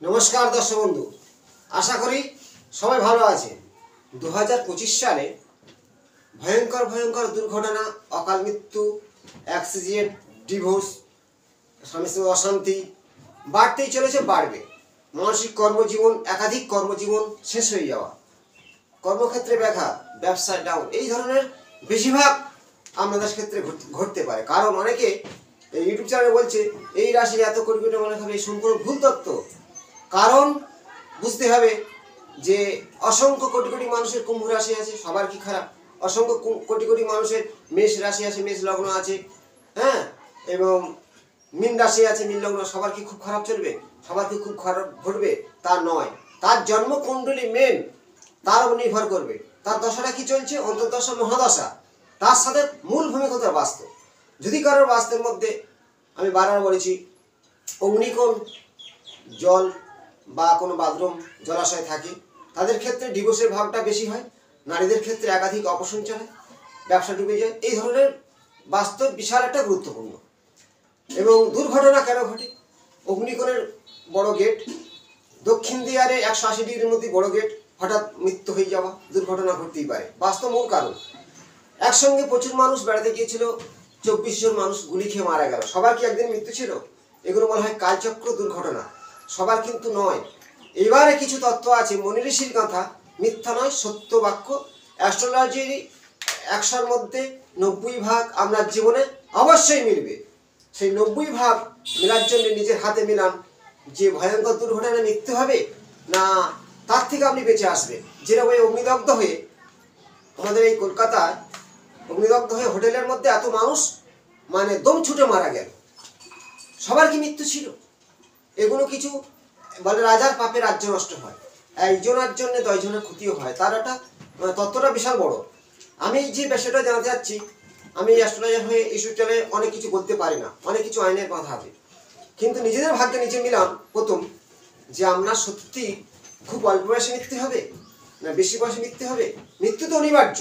নমস্কার দর্শক বন্ধু, আশা করি সবাই ভালো আছে। 2025 সালে ভয়ঙ্কর ভয়ঙ্কর দুর্ঘটনা, অকাল মৃত্যু, অ্যাক্সিডেন্ট, ডিভোর্স, স্বামী স্ত্রীর অশান্তি বাড়তেই চলেছে, বাড়বে। মানসিক কর্মজীবন, একাধিক কর্মজীবন শেষ হয়ে যাওয়া, কর্মক্ষেত্রে ব্যাঘাত, ব্যবসায় ডাউন, এই ধরনের বেশিরভাগ আপনাদের ক্ষেত্রে ঘটতে পারে। কারণ অনেকে ইউটিউব চ্যানেলে বলছে এই রাশির এত কোটি কোটি মানুষ হবে, এই সম্পূর্ণ ভুল তত্ত্ব। কারণ বুঝতে হবে যে অসংখ্য কোটি কোটি মানুষের কুম্ভ রাশি আছে, সবার কি খারাপ? অসংখ্য কোটি কোটি মানুষের মেষ রাশি আছে, মেষ লগ্ন আছে, হ্যাঁ, এবং মীন রাশি আছে, মীন লগ্ন, সবার কি খুব খারাপ চলবে? সবার কি খুব খারাপ ঘটবে? তা নয়। তার জন্মকুণ্ডলী মেন, তার উপর নির্ভর করবে তার দশাটা কি চলছে, অন্তর্দশা মহাদশা, তার সাথে মূল ভূমিকা তার বাস্তব। যদি কারোর বাস্তের মধ্যে, আমি বারবার বলেছি, অগ্নিকোণ, জল বা কোনো বাথরুম, জলাশয় থাকে, তাদের ক্ষেত্রে ডিভোর্সের ভাবটা বেশি হয়। নারীদের ক্ষেত্রে একাধিক অপসন চলে, ব্যবসা ডুবে যায়। এই ধরনের বাস্তব বিশাল একটা গুরুত্বপূর্ণ। এবং দুর্ঘটনা কেন ঘটে? অগ্নিকোণের বড় গেট, দক্ষিণ দিয়ারে 180 ডিগ্রির মধ্যে বড় গেট, হঠাৎ মৃত্যু হয়ে যাওয়া, দুর্ঘটনা ঘটতেই পারে। বাস্তব মূল কারণ, একসঙ্গে প্রচুর মানুষ বেড়াতে গিয়েছিল, 24 জন মানুষ গুলি খেয়ে মারা গেল। সবার কি একদিন মৃত্যু ছিল? এগুলো বলা হয় কালচক্র দুর্ঘটনা, সবার কিন্তু নয়। এবারে কিছু তত্ত্ব আছে, মনি ঋষির কথা, মিথ্যা নয়, সত্য বাক্য। অ্যাস্ট্রোলজির 100-র মধ্যে 90 ভাগ আপনার জীবনে অবশ্যই মিলবে। সেই 90 ভাগ মেলার জন্য নিজের হাতে মিলান, যে ভয়ঙ্কর দুর্ঘটনায় মৃত্যু হবে না তার থেকে আপনি বেঁচে আসবেন। যেরকম এই অগ্নিদগ্ধ হয়ে আমাদের এই কলকাতায় অগ্নিদগ্ধ হয়ে হোটেলের মধ্যে এত মানুষ মানে দম ছুটে মারা গেল, সবার কি মৃত্যু ছিল? এগুলো কিছু বলে রাজার পাপে রাজ্য নষ্ট হয়, একজনের জন্য 10 জনের ক্ষতিও হয়। তার একটা তত্ত্বটা বিশাল বড়। আমি যে বিষয়টা জানাতে চাচ্ছি, আমি অ্যাস্ট্রোলজার হয়ে ইস্যুটালে অনেক কিছু বলতে পারি না, অনেক কিছু আইনের কথা আছে, কিন্তু নিজেদের ভাগ্যে নিজে মিলাম। প্রথম, যে আপনার সত্যি খুব অল্প বয়সে মৃত্যু হবে না বেশি বয়সে মৃত্যু হবে? মৃত্যু তো অনিবার্য,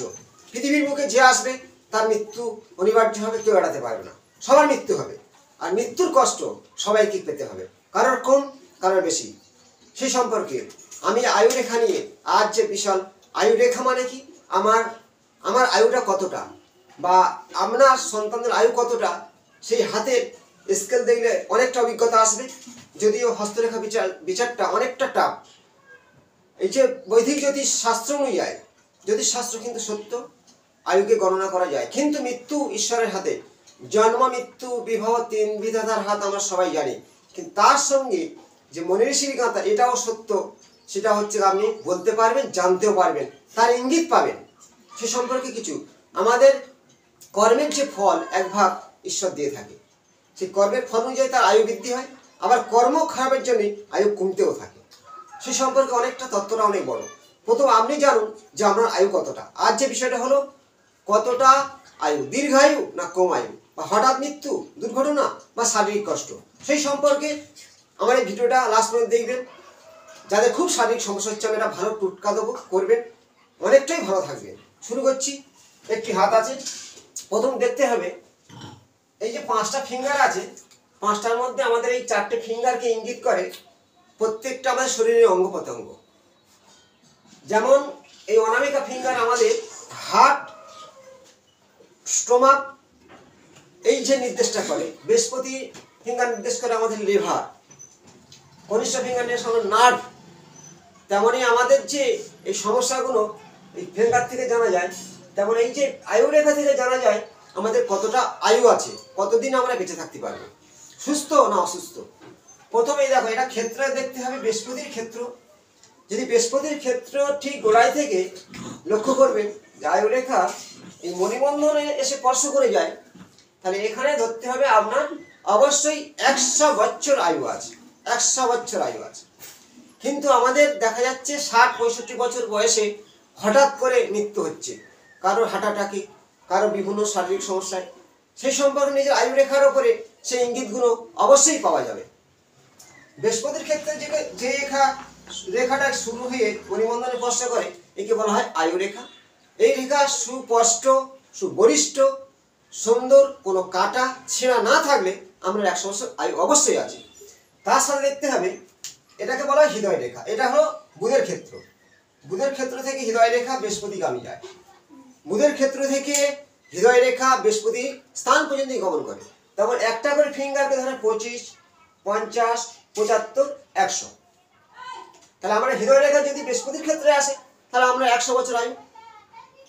পৃথিবীর মুখে যে আসবে তার মৃত্যু অনিবার্য হবে, কেউ এড়াতে পারবে না, সবার মৃত্যু হবে। আর মৃত্যুর কষ্ট সবাইকে পেতে হবে, কারোর কম কারোর বেশি। সেই সম্পর্কে আমি আয়ুরেখা নিয়ে, আজ যে বিশাল আয়ুরেখা মানে কি, আমার আয়ুটা কতটা, বা আপনার সন্তানদের আয়ু কতটা, সেই হাতের স্কেল দেখলে অনেকটা অভিজ্ঞতা আসবে। যদিও হস্তরেখা বিচারটা অনেকটা টাফ। এই যে বৈদিক জ্যোতিষ শাস্ত্র অনুযায়ী, জ্যোতিষশাস্ত্র কিন্তু সত্য, আয়ুকে গণনা করা যায়, কিন্তু মৃত্যু ঈশ্বরের হাতে। জন্ম, মৃত্যু, বিবাহ 3 বিধাতার হাত, আমরা সবাই জানি। কিন্তু তার সঙ্গে যে মনি ঋষির গাঁথা, এটাও সত্য। সেটা হচ্ছে আপনি বলতে পারবেন, জানতেও পারবেন, তার ইঙ্গিত পাবেন। সে সম্পর্কে কিছু আমাদের কর্মের যে ফল 1 ভাগ ঈশ্বর দিয়ে থাকে, সেই কর্মের ফল অনুযায়ী তার আয়ু বৃদ্ধি হয়, আবার কর্ম খারাপের জন্য আয়ু কমতেও থাকে। সে সম্পর্কে অনেকটা তত্ত্বটা অনেক বড়। প্রথম আপনি জানুন যে আপনার আয়ু কতটা। আজ যে বিষয়টা হলো, কতটা আয়ু, দীর্ঘায়ু না কম আয়ু, বা হঠাৎ মৃত্যু, দুর্ঘটনা, বা শারীরিক কষ্ট, সেই সম্পর্কে আমার এই ভিডিওটা লাস্ট পর্যন্ত দেখবেন। যাদের খুব শারীরিক সমস্যা হচ্ছে, আমি এটা ভালো টুটকা দেবো, করবেন, অনেকটাই ভালো থাকবেন। শুরু করছি। একটি হাত আছে, প্রথম দেখতে হবে এই যে 5টা ফিঙ্গার আছে, 5টার মধ্যে আমাদের এই 4টে ফিঙ্গারকে ইঙ্গিত করে প্রত্যেকটা আমাদের শরীরের অঙ্গ প্রত্যঙ্গ। যেমন এই অনামিকা ফিঙ্গার আমাদের হার্ট, স্টোমাক, এই যে নির্দেশটা করে। বৃহস্পতি ফিঙ্গার নির্দেশ করে আমাদের লিভার, কনিষ্ঠ ফিঙ্গার নির্দেশ করে নার্ভ। তেমনই আমাদের যে এই সমস্যাগুলো এই ফিঙ্গার থেকে জানা যায়, তেমন এই যে আয়ুরেখা থেকে জানা যায় আমাদের কতটা আয়ু আছে, কতদিন আমরা বেঁচে থাকতে পারবো, সুস্থ না অসুস্থ। প্রথমেই দেখো, এটা ক্ষেত্রে দেখতে হবে, বৃহস্পতির ক্ষেত্র। যদি বৃহস্পতির ক্ষেত্র ঠিক গোড়ায় থেকে লক্ষ্য করবেন যে আয়ুরেখা এই মণিবন্ধনে এসে স্পর্শ করে যায়, তাহলে এখানে ধরতে হবে আপনার অবশ্যই 100 বছর আয়ু আছে, 100 বছর আয়ু আছে। কিন্তু আমাদের দেখা যাচ্ছে 60-65 বছর বয়সে হঠাৎ করে মৃত্যু হচ্ছে, কারোর হার্ট অ্যাটাকে, কারো বিভিন্ন শারীরিক সমস্যায়। সেই সম্পর্কে নিজের আয়ুরেখার ওপরে সেই ইঙ্গিতগুলো অবশ্যই পাওয়া যাবে। বৃহস্পতির ক্ষেত্রে যে রেখাটা শুরু হয়ে পরিমণ্ডলে স্পর্শ করে, একে বলা হয় আয়ুরেখা। এই রেখা সুস্পষ্ট, সুবরিষ্ঠ, সুন্দর, কোনো কাটা ছেঁড়া না থাকলে আমরা 100 বছর আয়ু অবশ্যই আছে। তার সাথে দেখতে হবে এটাকে বলা হয় হৃদয় রেখা। এটা হলো বুধের ক্ষেত্র। বুধের ক্ষেত্র থেকে হৃদয় রেখা বৃহস্পতিগামী যায়। বুধের ক্ষেত্র থেকে হৃদয় রেখা বৃহস্পতি স্থান পর্যন্ত গমন করে। তখন একটা করে ফিঙ্গারকে ধরে 25, 50, 75, 100। তাহলে আমরা হৃদয় রেখা যদি বৃহস্পতির ক্ষেত্রে আসে তাহলে আমরা 100 বছর আয়ু।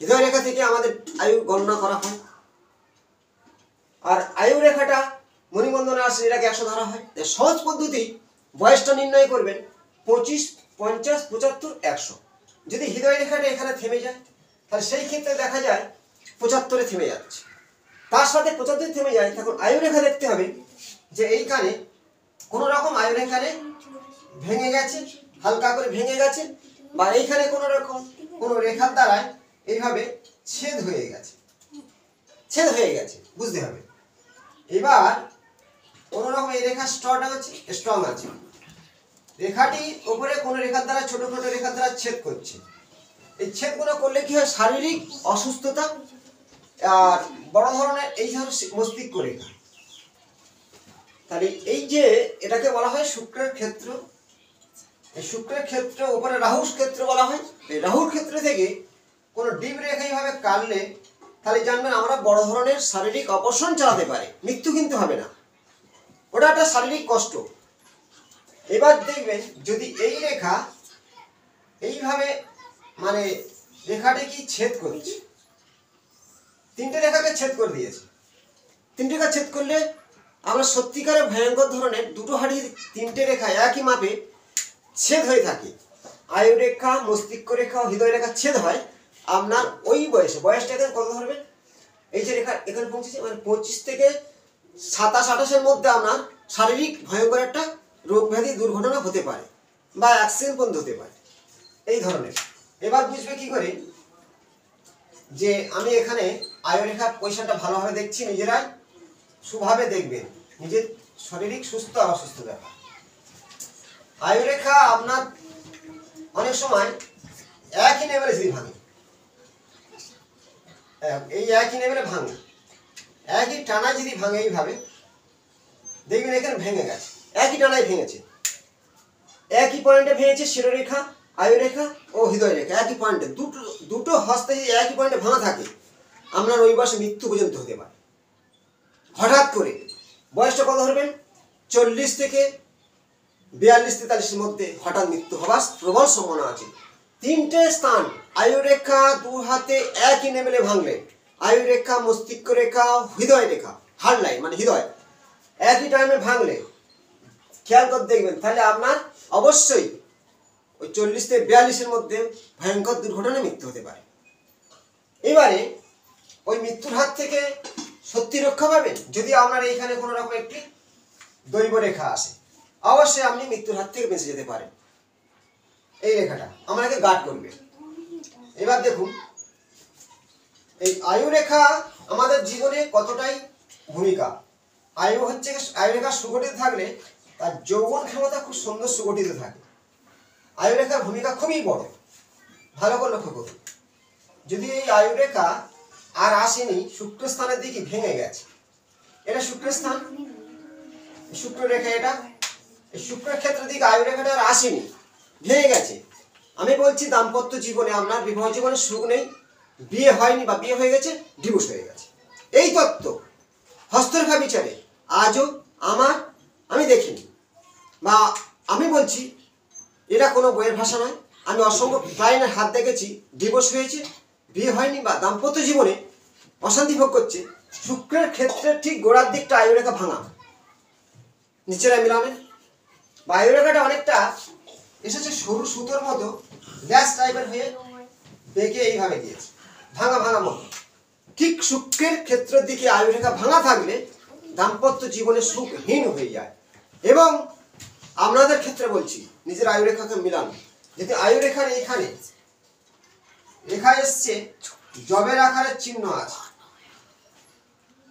হৃদয় রেখা থেকে আমাদের আয়ু গণনা করা হয়। আর আয়ু রেখাটা মণিবন্ধনে আসলে এটাকে 100 ধরা হয়। সহজ পদ্ধতি বয়সটা নির্ণয় করবেন 25, 50, 75, 100। যদি হৃদয় রেখাটা এখানে থেমে যায় তাহলে সেই ক্ষেত্রে দেখা যায় 75-এ থেমে যাচ্ছে। তার সাথে 75 থেমে যায়, তখন আয়ু রেখা দেখতে হবে যে এইখানে কোনো রকম আয়ু রেখানে ভেঙে গেছে, হালকা করে ভেঙে গেছে, বা এইখানে কোনো রকম কোনো রেখার দ্বারায় এইভাবে ছেদ হয়ে গেছে। ছেদ হয়ে গেছে বুঝতে হবে। এবার কোনো রকম এই রেখা স্ট্রং আছে, রেখাটি উপরে কোনো রেখার দ্বারা ছোট ছোট রেখার দ্বারা ছেদ করছে। এই ছেদগুলো করলে কি হয়, শারীরিক অসুস্থতা আর বড় ধরনের এই ধরনের মস্তিষ্ক রেখা। তাহলে এই যে এটাকে বলা হয় শুক্রের ক্ষেত্র। এই শুক্রের ক্ষেত্র উপরে রাহুর ক্ষেত্র বলা হয়। এই রাহুর ক্ষেত্র থেকে কোনো ডিপ রেখা এইভাবে কাটলে তাহলে জানবেন আমরা বড় ধরনের শারীরিক অপারেশন চালাতে পারি, মৃত্যু কিন্তু হবে না, ওটা একটা শারীরিক কষ্ট। এবার দেখবেন যদি এই রেখা এইভাবে মানে রেখাটি কি ছেদ করছে, তিনটে রেখাকে ছেদ করে দিয়েছে। তিনটে রেখা ছেদ করলে আমরা সত্যিকারের ভয়ঙ্কর ধরনের দুটো হাড়ির তিনটে রেখা একই মাপে ছেদ হয়ে থাকে। আয়ু রেখা, মস্তিষ্ক রেখা, হৃদয় রেখা ছেদ হয় আপনার ওই বয়সটা এখানে কত ধরবেন, এই যে রেখা এখানে পৌঁছেছে মানে 25 থেকে 27-28-এর মধ্যে আপনার শারীরিক ভয়ঙ্কর একটা রোগ ব্যাধি দুর্ঘটনা হতে পারে বা অ্যাক্সিডেন্ট পর্যন্ত হতে পারে এই ধরনের। এবার বুঝবে কি করে যে আমি এখানে আয়ু রেখার পয়সাটা ভালোভাবে দেখছি, নিজেরাই সুভাবে দেখবেন নিজের শারীরিক সুস্থ আর অসুস্থ ব্যাপার। আয়ু রেখা আপনার অনেক সময় একই লেভেলে যদি ভাঙে, এই একই লেভেলে ভাঙে, একই টানায় যদি ভাঙে এইভাবে দেখবেন এখানে ভেঙে গেছে, একই টানায় ভেঙেছে, একই পয়েন্টে ভেঙেছে। শিরোরেখা, আয়ু রেখা ও হৃদয় রেখা একই পয়েন্টে, দুটো হস্তে যদি একই পয়েন্টে ভাঙা থাকে আপনার ওই বয়সে মৃত্যু পর্যন্ত হতে পারে। হঠাৎ করে বয়সটা কত ধরবেন, 40 থেকে 42-43-এর মধ্যে হঠাৎ মৃত্যু হবার প্রবল সম্ভাবনা আছে। তিনটে স্থান আয়ু রেখা দু হাতে একই লেভেলে ভাঙলে, আয়ু রেখা, মস্তিষ্ক রেখা, হৃদয় রেখা, হার্ট লাইন মানে হৃদয় একই টাইমে ভাঙলে খেয়াল করে দেখবেন তাহলে আপনার অবশ্যই ওই 40 থেকে 42-এর মধ্যে ভয়ঙ্কর দুর্ঘটনায় মৃত্যু হতে পারে। এবারে ওই মৃত্যুর হাত থেকে সত্যি রক্ষা পাবেন যদি আপনার এইখানে কোনো রকম একটি দৈব রেখা আসে, অবশ্যই আপনি মৃত্যুর হাত থেকে বেঁচে যেতে পারেন। এই রেখাটা আমাকে গার্ড করবে। এবার দেখুন এই আয়ু রেখা আমাদের জীবনে কতটাই ভূমিকা। আয়ু রেখা সুগঠিত থাকলে তার যৌবন ক্ষমতা খুব সুন্দর সুগঠিত থাকে। আয়ু রেখার ভূমিকা খুবই বড়, ভালো করে লক্ষ্য করুন। যদি এই আয়ু রেখা আর আসেনি, শুক্রস্থানের দিকে ভেঙে গেছে, এটা শুক্রস্থান, শুক্র রেখা, এটা এই শুক্রের ক্ষেত্রের দিকে আয়ু রেখাটা আর আসেনি, ভেঙে গেছে। আমি বলছি দাম্পত্য জীবনে আপনার বিবাহ জীবনে সুখ নেই, বিয়ে হয়নি বা বিয়ে হয়ে গেছে, ডিভোর্স হয়ে গেছে। এই তত্ত্ব হস্তরেখা বিচারে আজও আমি দেখিনি, বা আমি বলছি এটা কোনো বইয়ের ভাষা নয়। আমি অসংখ্য ক্লায়েন্টের হাত দেখেছি ডিভোর্স হয়েছে, বিয়ে হয়নি বা দাম্পত্য জীবনে অশান্তি ভোগ করছে। শুক্রের ক্ষেত্রে ঠিক গোড়ার দিকটা আয়ু রেখা ভাঙা, নিচেরা মিলাবেন। বা আয়ু রেখাটা অনেকটা এসেছে সরু সুতোর মতো গ্যাস টাইপের হয়ে বেঁকে এইভাবে দিয়েছে, ভাঙা ভাঙা মতো। ঠিক শুক্রের ক্ষেত্রের দিকে আয়ু রেখা ভাঙা থাকলে দাম্পত্য জীবনে সুখহীন হয়ে যায়। এবং আপনাদের ক্ষেত্রে বলছি নিজের আয়ু রেখাকে মিলান। যদি আয়ু রেখার এইখানে রেখা এসছে, জবের আকারের চিহ্ন আছে,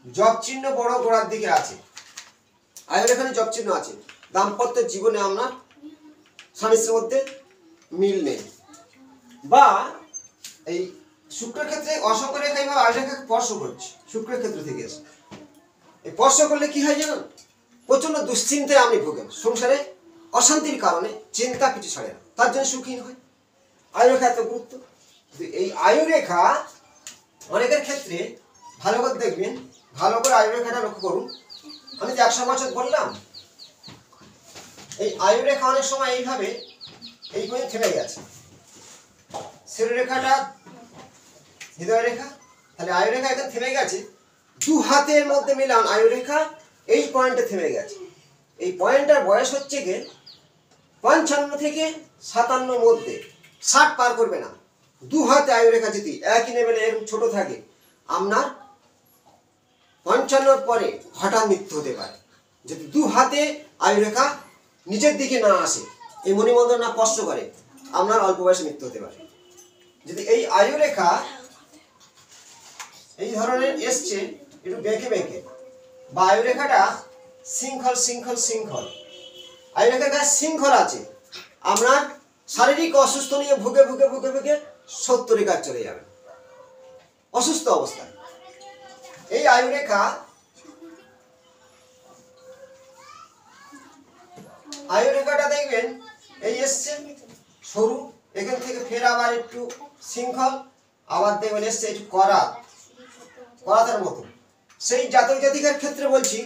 জব চিহ্ন বড় গোড়ার দিকে আছে, আয়ু রেখানে জব চিহ্ন আছে, দাম্পত্য জীবনে আপনার স্বামী স্ত্রীর মধ্যে মিল নেই। বা এই শুক্রের ক্ষেত্রে অসংখ্য রেখা এইভাবে আয়ু রেখাকে স্পর্শ করছে, শুক্রের ক্ষেত্র থেকে এসে এই স্পর্শ করলে কি হয় জানেন, প্রচন্ড দুশ্চিন্তায় আপনি ভোগেন, সংসারে অশান্তির কারণে চিন্তা কিছু ছাড়ে না, তার জন্য সুখহীন হয়। আয়ুরেখা এত গুরুত্ব। এই আয়ুরেখা অনেকের ক্ষেত্রে ভালো করে দেখবেন, ভালো করে আয়ুরেখাটা লক্ষ্য করুন। আমি যে 100 বছর বললাম, এই আয়ুরেখা অনেক সময় এইভাবে এই পর্যন্ত থেমে গেছে। শিরোরেখাটা হৃদয় রেখা, তাহলে আয়ুরেখা এখানে থেমে গেছে। দু হাতের মধ্যে মিলান আয়ুরেখা এই পয়েন্টে থেমে গেছে। এই পয়েন্টটার বয়স হচ্ছে গিয়ে 55 থেকে 57 মধ্যে, 60 পার করবে না। দু হাতে আয়ুরেখা যদি একই লেভেলে এরকম ছোট থাকে, আপনার 55 পরে হঠাৎ মৃত্যু হতে পারে। যদি দু হাতে আয়ুরেখা নিচের দিকে না আসে, এই মণিবন্ধন না স্পর্শ করে, আপনার অল্প বয়সে মৃত্যু হতে পারে। যদি এই আয়ুরেখা এই ধরনের এসছে একটু বেঁকে বেঁকে, বা আয়ুরেখাটা শৃঙ্খল শৃঙ্খল শৃঙ্খল, আয়ুরেখাটা শৃঙ্খল আছে, আপনার শারীরিক অসুস্থ নিয়ে ভুগে ভুগে ভুগে ভুগে 70 কাজ চলে যাবে অসুস্থ অবস্থায়। এই আয়ুরেখা আয়ুরেখাটা দেখবেন এই এসছে সরু, এখান থেকে ফের আবার একটু শৃঙ্খল, আবার দেখবেন এসছে একটু করাতের মতো। সেই জাতক জাতিকার ক্ষেত্রে বলছি,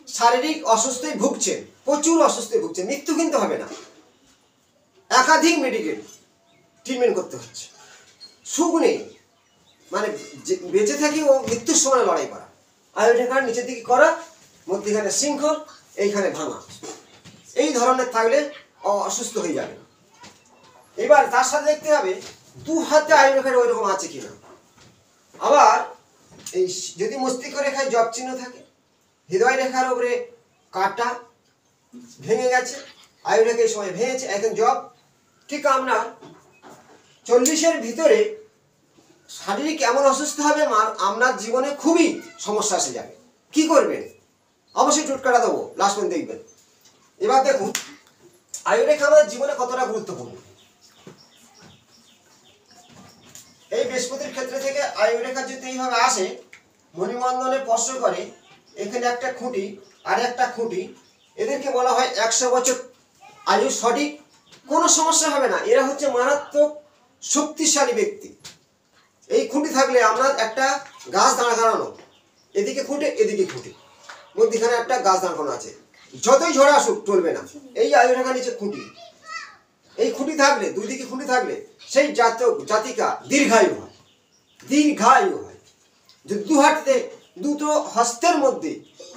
শারীরিক অসুস্থই ভুগছে, প্রচুর অসুস্থই ভুগছে, মৃত্যু কিন্তু হবে না, একাধিক মেডিকেল ট্রিটমেন্ট করতে হচ্ছে, সুখ নেই, মানে বেঁচে থাকি ও মৃত্যুর সময় লড়াই করা। আয়ুরেখার নিচের দিকে করা, মধ্যখানে শৃঙ্খল, এইখানে ভাঙা, এই ধরনের থাকলে অসুস্থ হয়ে যাবে। এবার তার সাথে দেখতে হবে দু হাতে আয়ুরেখার ওই রকম আছে কিনা। আবার এই যদি মস্তিষ্ক রেখায় জব চিহ্ন থাকে, হৃদয় রেখার উপরে কাটা ভেঙে গেছে, আয়ুরেখা এই সময় ভেঙেছে, এখন জব ঠিক আপনার 40-এর ভিতরে শারীরিক এমন অসুস্থ হবে, আপনার জীবনে খুবই সমস্যা এসে যাবে। কি করবেন? অবশ্যই টুটকাটা দেবো, লাস্ট পর্যন্ত দেখবেন। এবার দেখুন আয়ুরেখা আমাদের জীবনে কতটা গুরুত্বপূর্ণ। এই বৃহস্পতির ক্ষেত্রে থেকে আয়ুরেখা যদি এইভাবে আসে, মণিবন্ধনে স্পর্শ করে, এখানে একটা খুঁটি আর একটা খুঁটি, এদেরকে বলা হয় 100 বছর আয়ু, সঠিক কোনো সমস্যা হবে না। এরা হচ্ছে মারাত্মক শক্তিশালী ব্যক্তি। এই খুঁটি থাকলে আমরা একটা গাছ দাঁড় করানো, এদিকে খুঁটে এদিকে খুঁটে, মধ্যখানে একটা গাছ দাঁড় করানো আছে, যতই ঝড় আসুক চলবে না। এই আয়ুরেখা নিচে খুঁটি, এই খুঁটি থাকলে, দুই দিকে খুঁটি থাকলে সেই জাতক জাতিকা দীর্ঘায়ু হয়, দীর্ঘায়ু হয়। যদি দু হাতে দুটো হস্তের মধ্যে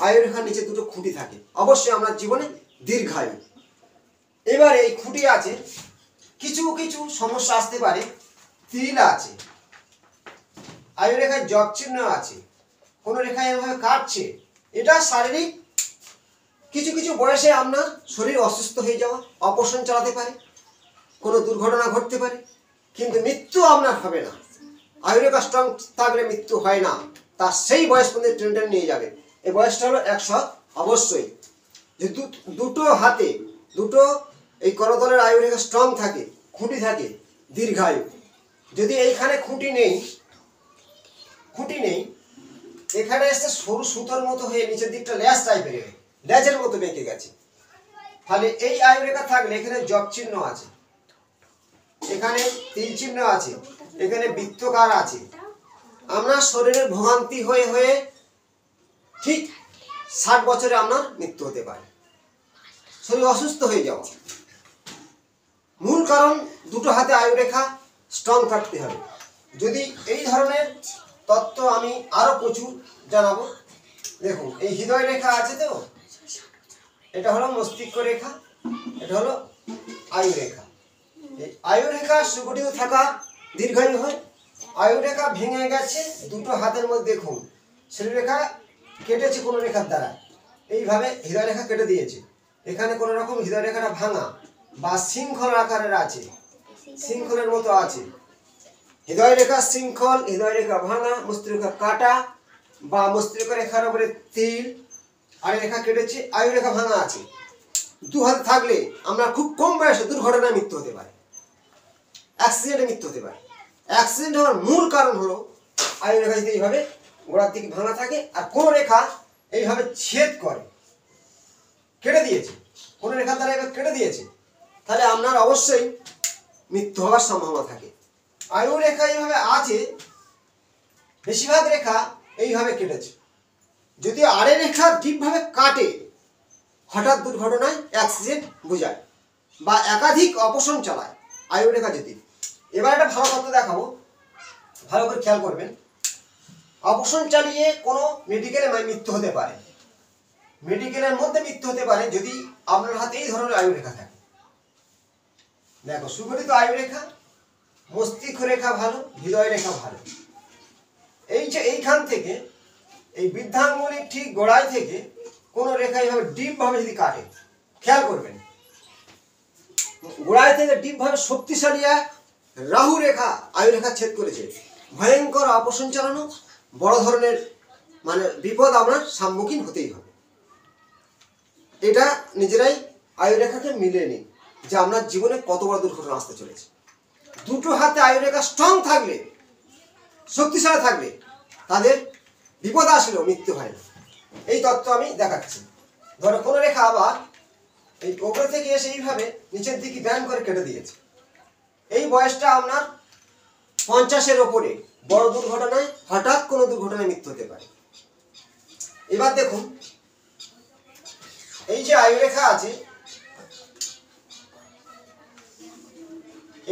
আয়ুরেখার নিচে দুটো খুঁটি থাকে, অবশ্যই আমার জীবনে দীর্ঘায়ু। এবার এই খুঁটি আছে, কিছু কিছু সমস্যা আসতে পারে, তিল আছে, আয়ুরেখায় জব চিহ্ন আছে, কোনো রেখায় এভাবে কাটছে, এটা শারীরিক কিছু কিছু বয়সে আপনার শরীর অসুস্থ হয়ে যাওয়া, অপারেশন চালাতে পারে, কোনো দুর্ঘটনা ঘটতে পারে, কিন্তু মৃত্যু আপনার হবে না। আয়ুরেখা স্ট্রং থাকলে মৃত্যু হয় না, তার সেই বয়স পর্যন্ত টেনে নিয়ে যাবে। এই বয়সটা হলো 100 অবশ্যই। যে দুটো হাতে দুটো এই করতলের আয়ুরেখা স্ট্রং থাকে, খুঁটি থাকে, দীর্ঘায়ু। যদি এইখানে খুঁটি নেই, এখানে এসে সরু সুতোর মতো হয়ে নিচের দিকটা ল্যাজ টাইপের, ল্যাজের মতো বেঁকে গেছে, তাহলে এই আয়ুরেখা থাকলে এখানে জব চিহ্ন আছে, এখানে তিল চিহ্ন আছে, এখানে বৃত্তকার আছে, আপনার শরীরের ভোগান্তি হয়ে হয়ে ঠিক 60 বছরে আপনার মৃত্যু হতে পারে, শরীর অসুস্থ হয়ে যাওয়া। মূল কারণ দুটো হাতে আয়ুরেখা স্ট্রং থাকতে হবে। যদি এই ধরনের তত্ত্ব আমি আরো প্রচুর জানাবো। দেখুন এই হৃদয় রেখা আছে, তো এটা হলো মস্তিষ্ক রেখা, এটা হলো আয়ুরেখা। এই আয়ুরেখা সুগঠিত থাকা দীর্ঘায়ু হয়। আয়ুরেখা ভেঙে গেছে, দুটো হাতের মধ্যে দেখুন শ্রীরেখা কেটেছে কোনো রেখার দ্বারা, এইভাবে হৃদয় রেখা কেটে দিয়েছে, এখানে কোনো রকম হৃদয় রেখাটা ভাঙা বা শৃঙ্খল আকারের আছে, শৃঙ্খলের মতো আছে। হৃদয় রেখা শৃঙ্খল, হৃদয় রেখা ভাঙা, মস্তিষ্ক রেখা কাটা বা মস্তিষ্ক রেখার উপরে তিল আর রেখা কেটেছে, আয়ু রেখা ভাঙা আছে। দু হাতে থাকলে আমরা খুব কম বয়সে দুর্ঘটনায় মৃত্যু হতে পারে, অ্যাক্সিডেন্টে মৃত্যু হতে পারে। অ্যাক্সিডেন্ট হওয়ার মূল কারণ হলো আয়ু রেখা যদি এইভাবে গোড়ার দিকে ভাঙা থাকে আর কোনো রেখা এইভাবে ছেদ করে, কেটে দিয়েছে, কোনো রেখার দ্বারা এবার কেটে দিয়েছে, তাহলে আপনার অবশ্যই মৃত্যু হওয়ার সম্ভাবনা থাকে। আয়ু রেখা এইভাবে আছে, বেশিরভাগ রেখা এইভাবে কেটেছে। যদি আড়ে রেখা ডিপভাবে কাটে, হঠাৎ দুর্ঘটনায় অ্যাক্সিডেন্ট বোঝায় বা একাধিক অপশন চালায় আয়ু রেখা যদি। এবার একটা ভালো তথ্য দেখাবো, ভালো করে খেয়াল করবেন। অপশন চালিয়ে কোনো মেডিকেলে মৃত্যু হতে পারে, মেডিকেলের মধ্যে মৃত্যু হতে পারে যদি আপনার হাতে এই ধরনের আয়ু রেখা থাকে। দেখো, সুগঠিত আয়ু রেখা, মস্তিষ্ক রেখা ভালো, হৃদয় রেখা ভালো। এই যে এইখান থেকে এই বৃদ্ধাঙ্গুলির ঠিক গোড়ায় থেকে কোনো রেখা এইভাবে ডিপভাবে যদি কাটে, খেয়াল করবেন, গোড়ায় থেকে ডিপভাবে শক্তিশালী এক রাহু রেখা আয়ু রেখা ছেদ করেছে, ভয়ঙ্কর অপশন চালানো, বড় ধরনের বিপদ আপনার সম্মুখীন হতেই হবে। এটা নিজেরাই আয়ু রেখাকে মিলিয়ে নিন যে আপনার জীবনে কত বড় দুর্ঘটনা আসতে চলেছে। দুটো হাতে আয়ু রেখা স্ট্রং থাকলে, শক্তিশালী থাকলে তাদের বিপদ আসলেও মৃত্যু হয় না। এই তত্ত্ব আমি দেখাচ্ছি। ধরো কোনো রেখা আবার এই ওপর থেকে এসে এইভাবে নিচের দিকে ব্যান করে কেটে দিয়েছে। এই বয়সটা আপনার 50-এর ওপরে, বড় দুর্ঘটনায়, হঠাৎ কোনো দুর্ঘটনায় মৃত্যু হতে পারে। এবার দেখুন, এই যে আয়ু রেখা আছে,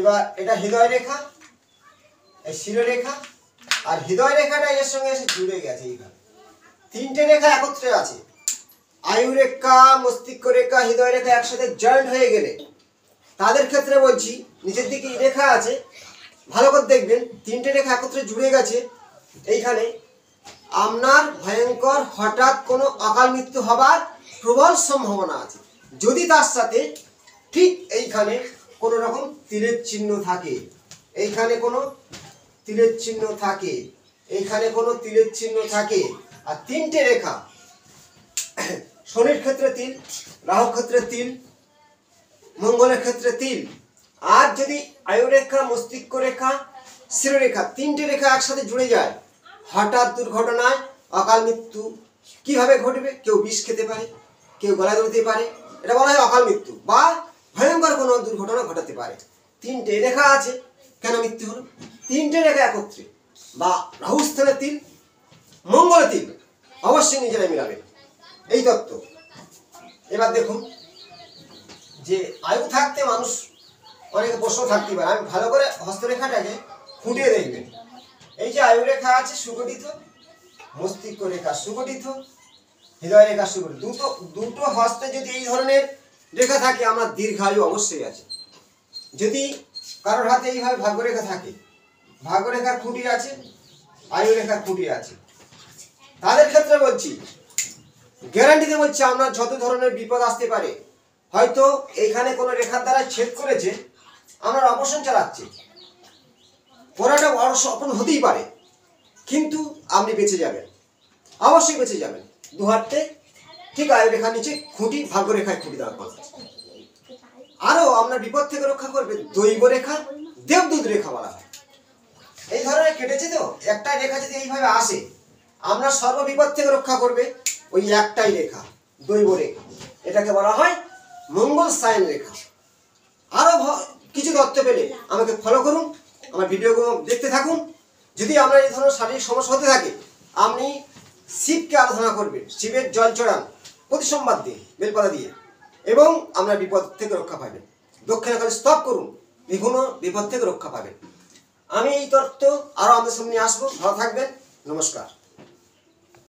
এবার এটা হৃদয় রেখা, এই শিরোরেখা, আর হৃদয় রেখাটা এর সঙ্গে এসে জুড়ে গেছে। এইভাবে তিনটে রেখা একত্রে আছে। আয়ু রেখা, মস্তিষ্ক রেখা, হৃদয় রেখা একসাথে জয়েন্ট হয়ে গেলে তাদের ক্ষেত্রে বলছি, নিচের দিকে রেখা আছে, ভালো করে দেখবেন, তিনটে রেখা একত্রে জুড়ে গেছে। এইখানে আপনার ভয়ঙ্কর হঠাৎ কোনো অকাল মৃত্যু হবার প্রবল সম্ভাবনা আছে যদি তার সাথে ঠিক এইখানে কোনো রকম তীরের চিহ্ন থাকে, এইখানে কোনো তীরের চিহ্ন থাকে, এইখানে কোনো তীরের চিহ্ন থাকে। আর তিনটে রেখা, শনির ক্ষেত্রে তিল, রাহুর ক্ষেত্রে তিল, মঙ্গলের ক্ষেত্রে তিল। আর যদি আয়ু রেখা, মস্তিষ্ক রেখা, শিরোরেখা, তিনটে রেখা একসাথে জুড়ে যায়, হঠাৎ দুর্ঘটনায় অকাল মৃত্যু কিভাবে ঘটবে? কেউ বিষ খেতে পারে, কেউ গলায় দড়তে পারে, এটা বলা হয় অকাল মৃত্যু, বা ভয়ঙ্কর কোনো দুর্ঘটনা ঘটাতে পারে। তিনটে রেখা আছে, কেন মৃত্যু হলো? তিনটে রেখা একত্রে, বা রাহু স্থানে তিল, মঙ্গলে তিল, অবশ্যই নিজেরাই মিলাবেন এই তত্ত্ব। এবার দেখুন যে আয়ু থাকতে মানুষ অনেকে প্রশ্ন থাকতে পারে, আমি ভালো করে হস্তরেখাটাকে ফুটিয়ে দেখবেন। এই যে আয়ু রেখা আছে সুগঠিত, মস্তিষ্ক রেখা সুগঠিত, হৃদয় রেখা সুগঠিত, দুটো হস্তে যদি এই ধরনের রেখা থাকে, আমরা দীর্ঘায়ু অবশ্যই আছে। যদি কারোর হাতে এইভাবে ভাগ্যরেখা থাকে, ভাগ্যরেখার খুঁটি আছে, আয়ু রেখার খুঁটি আছে, তাদের ক্ষেত্রে বলছি, গ্যারান্টিতে বলছি, আপনার যত ধরনের বিপদ আসতে পারে, হয়তো এইখানে কোনো রেখার দ্বারা ছেদ করেছে, আপনার অপারেশন চালাচ্ছে, পড়াটা অপন হতেই পারে, কিন্তু আপনি বেঁচে যাবেন, অবশ্যই বেঁচে যাবেন। দু হাতে ঠিক আয়ু রেখার নিচে খুঁটি, ভাগ্যরেখায় খুঁটি দেওয়া কথা। আরও আপনার বিপদ থেকে রক্ষা করবে দৈব রেখা, দেবদূত রেখা বলা হয়। এই ধরনের কেটেছে তো, একটা রেখা যদি এইভাবে আসে, আপনার সর্ববিপদ থেকে রক্ষা করবে ওই একটাই রেখা, দৈব রেখা। এটাকে বলা হয় মঙ্গল সায়ন রেখা। আরও কিছু তথ্য পেলে আমাকে ফলো করুন, আমার ভিডিওগুলো দেখতে থাকুন। যদি আপনার এই ধরনের শারীরিক সমস্যা হতে থাকে, আপনি শিবকে আরাধনা করবেন, শিবের জল চড়ান প্রতি সোমবার দিন বেলপাতা দিয়ে, এবং আপনার বিপদ থেকে রক্ষা পাবেন। দক্ষিণাকালে স্তব করুন, বিভিন্ন বিপদ থেকে রক্ষা পাবেন। আমি এই তত্ত্ব আরও আমাদের সামনে আসবো। ভালো থাকবেন, নমস্কার।